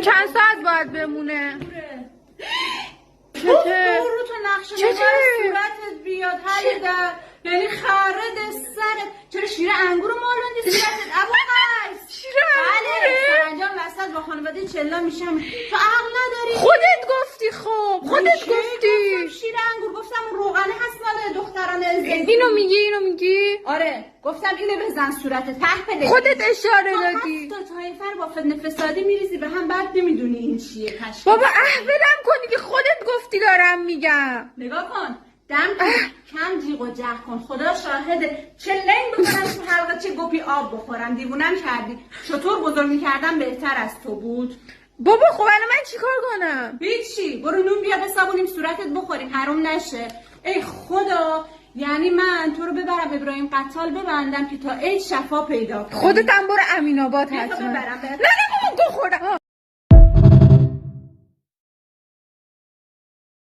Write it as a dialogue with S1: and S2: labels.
S1: این چند ساعت باید بمونه؟
S2: برو تو نقشه نگار صورتت بیاد حالیده، یعنی خرد سرت. چرا شیر انگور مالوندی صورتت ابو قیس؟
S1: شیر انگوره؟
S2: سرانجام وسط با خانواده چلا میشم. تو عقل نداری؟
S1: خودت گفتی. خب خودت گفتی.
S2: شیر انگور گفتم روغنه هست مال دختران
S1: اینو میگی؟
S2: آره گفتم اینو بزن صورتت ته پله.
S1: خودت اشاره دادی.
S2: تو تایفر با فتنه فسادی میریزی به هم، بعد نمیدونی این چیه پشت.
S1: بابا احولم کنی که خودت گفتی دارم میگم.
S2: نگاه کن دم کم جیغ و جه کن، خدا شاهده. چه لنگ بکنم تو حلقه چه گپی آب بخورم. دیوونم کردی. چطور بزرگ میکردم بهتر از تو بود.
S1: بابا خب الان من چیکار کنم؟
S2: هیچی، برو نون بیا بسابونیم صورتت بخوریم حروم نشه. ای خدا، یعنی من تو رو ببرم ابراهیم قتال ببندم که تا عید شفا پیدا کنی.
S1: خودت هم برو امین آباد حتما.
S2: ببرم
S1: نه بابا گو خوردم.